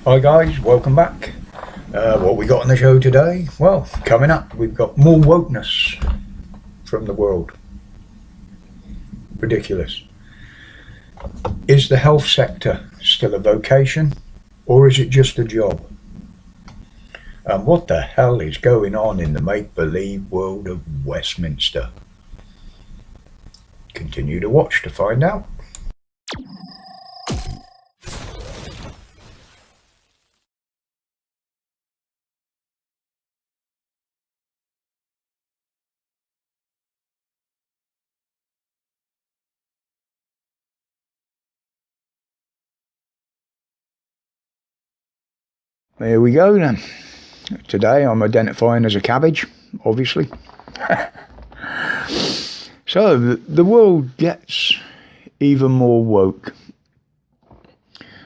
Hi guys, welcome back. What we got on the show today? Well, coming up, we've got more wokeness from the world. Ridiculous. Is the health sector still a vocation, or is it just a job? And what the hell is going on in the make-believe world of Westminster? Continue to watch to find out. Here we go then. Today I'm identifying as a cabbage, obviously. So the world gets even more woke,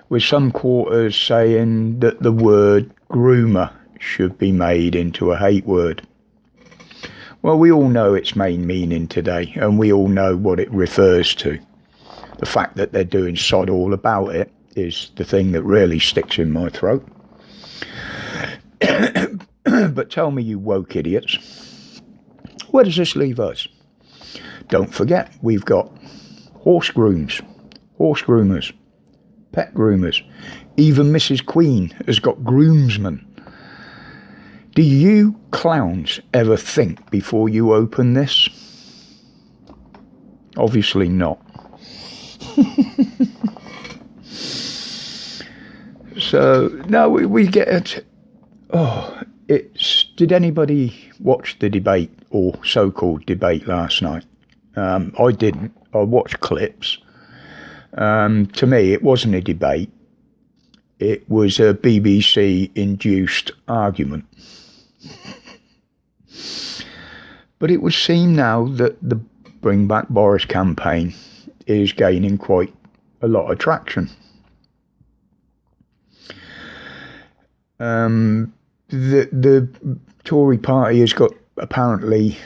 with some quarters saying that the word groomer should be made into a hate word. Well, we all know its main meaning today, and we all know what it refers to. The fact that they're doing sod all about it is the thing that really sticks in my throat. But tell me, you woke idiots, where does this leave us? Don't forget, we've got horse grooms, horse groomers, pet groomers. Even Mrs. Queen has got groomsmen. Do you clowns ever think before you open this? Obviously not. So now we get it. Did anybody watch the debate, or so-called debate, last night? I didn't. I watched clips. To me, it wasn't a debate. It was a BBC-induced argument. But it would seem now that the Bring Back Boris campaign is gaining quite a lot of traction. The Tory party has got apparently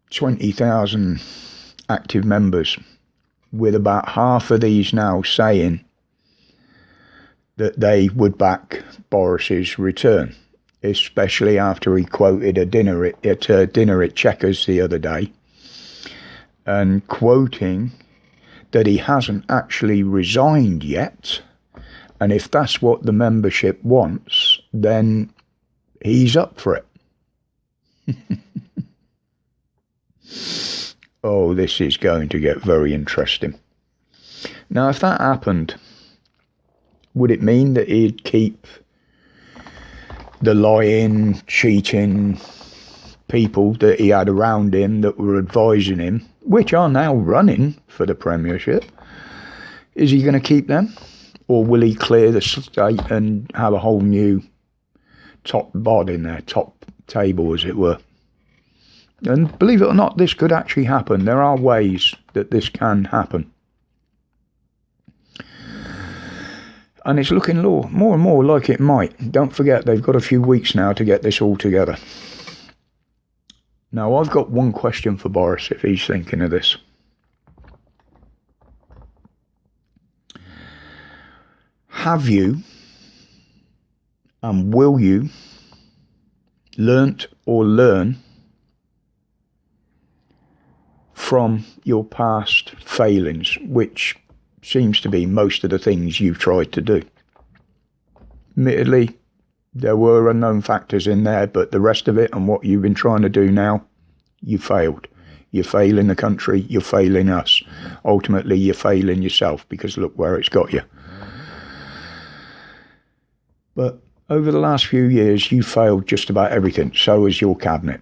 20,000 active members, with about half of these now saying that they would back Boris's return, especially after he quoted a dinner at Chequers the other day, and quoting that he hasn't actually resigned yet, and if that's what the membership wants, then he's up for it. Oh, this is going to get very interesting. Now, if that happened, would it mean that he'd keep the lying, cheating people that he had around him that were advising him, which are now running for the Premiership? Is he going to keep them? Or will he clear the state and have a whole new top bod in there, top table as it were? And believe it or not, this could actually happen. There are ways that this can happen. And it's looking more and more like it might. Don't forget, they've got a few weeks now to get this all together. Now, I've got one question for Boris, if he's thinking of this. Have you, and will you, learnt or learn from your past failings, which seems to be most of the things you've tried to do? Admittedly, there were unknown factors in there, but the rest of it and what you've been trying to do now, you failed. You're failing the country, you're failing us. Ultimately, you're failing yourself, because look where it's got you. But over the last few years, you failed just about everything. So has your cabinet.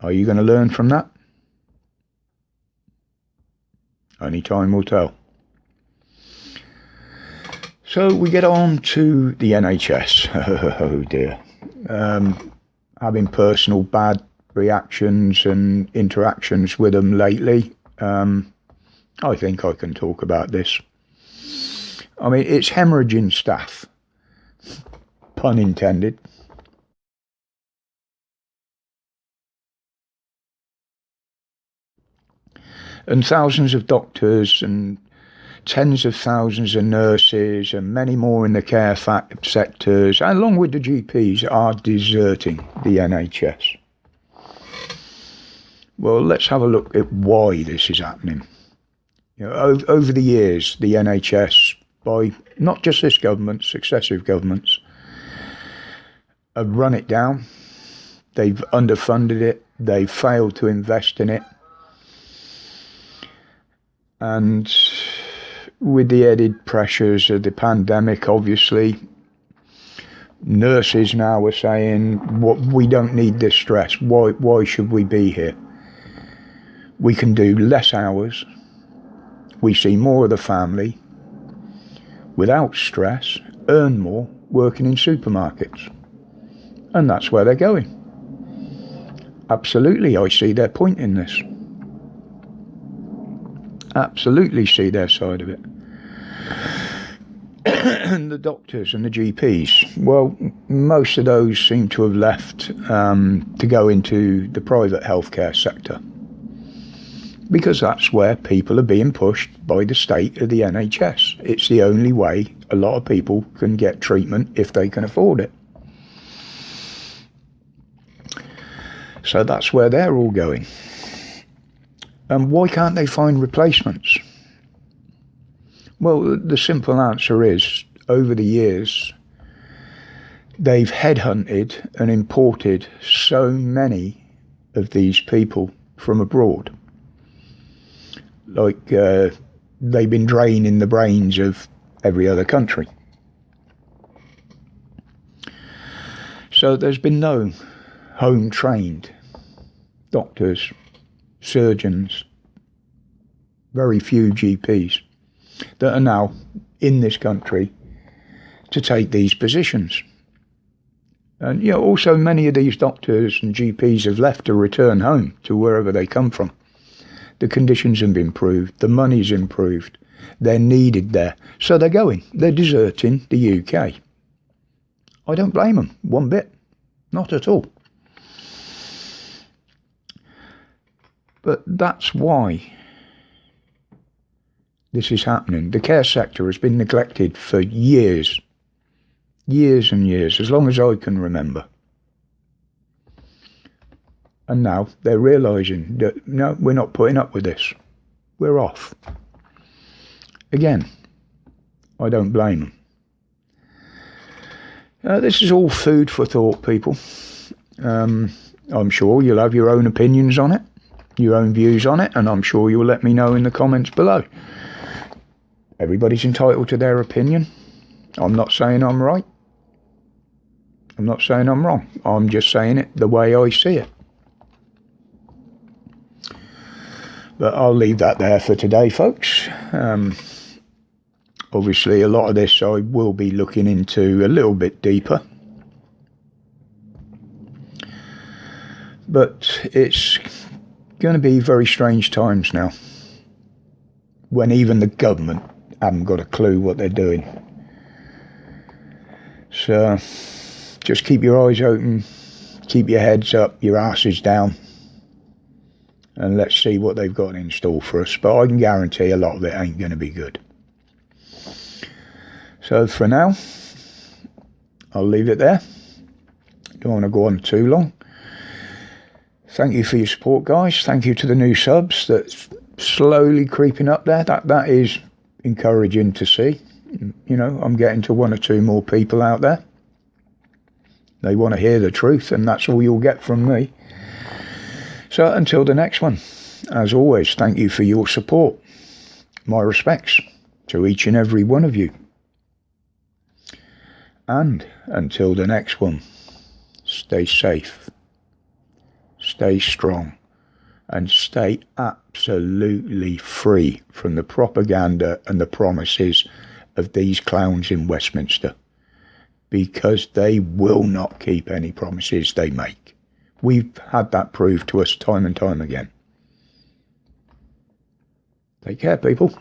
Are you going to learn from that? Only time will tell. So we get on to the NHS. Oh dear. Having personal bad reactions and interactions with them lately. I think I can talk about this. I mean, it's hemorrhaging staff. Pun intended. And thousands of doctors and tens of thousands of nurses and many more in the care sectors, along with the GPs, are deserting the NHS. Well, let's have a look at why this is happening. Over the years, the NHS, by not just this government, successive governments, have run it down. They've underfunded it. They've failed to invest in it. And with the added pressures of the pandemic, obviously, nurses now are saying, we don't need this stress. Why should we be here? We can do less hours. We see more of the family without stress, earn more working in supermarkets. And that's where they're going. Absolutely, I see their point in this. Absolutely see their side of it. And the doctors and the GPs, well, most of those seem to have left to go into the private healthcare sector, because that's where people are being pushed by the state of the NHS. It's the only way a lot of people can get treatment if they can afford it. So that's where they're all going. And why can't they find replacements? Well, the simple answer is, over the years, they've headhunted and imported so many of these people from abroad. Like they've been draining the brains of every other country. So there's been no home-trained doctors, surgeons, very few GPs that are now in this country to take these positions. And also many of these doctors and GPs have left to return home to wherever they come from. The conditions have improved, the money's improved, they're needed there. So they're going, they're deserting the UK. I don't blame them one bit, not at all. But that's why this is happening. The care sector has been neglected for years and years, as long as I can remember. And now they're realising that, no, we're not putting up with this. We're off. Again, I don't blame them. This is all food for thought, people. I'm sure you'll have your own opinions on it, your own views on it, and I'm sure you'll let me know in the comments below. Everybody's entitled to their opinion. I'm not saying I'm right. I'm not saying I'm wrong. I'm just saying it the way I see it. But I'll leave that there for today, folks. Obviously, a lot of this I will be looking into a little bit deeper. But it's going to be very strange times now, when even the government haven't got a clue what they're doing. So just keep your eyes open, keep your heads up, your asses down, and let's see what they've got in store for us. But I can guarantee a lot of it ain't going to be good. So for now, I'll leave it there. Don't want to go on too long. Thank you for your support, guys. Thank you to the new subs that's slowly creeping up there. That is encouraging to see. I'm getting to 1 or 2 more people out there. They want to hear the truth, and that's all you'll get from me. So until the next one, as always, thank you for your support. My respects to each and every one of you. And until the next one, stay safe, stay strong, and stay absolutely free from the propaganda and the promises of these clowns in Westminster, because they will not keep any promises they make. We've had that proved to us time and time again. Take care, people.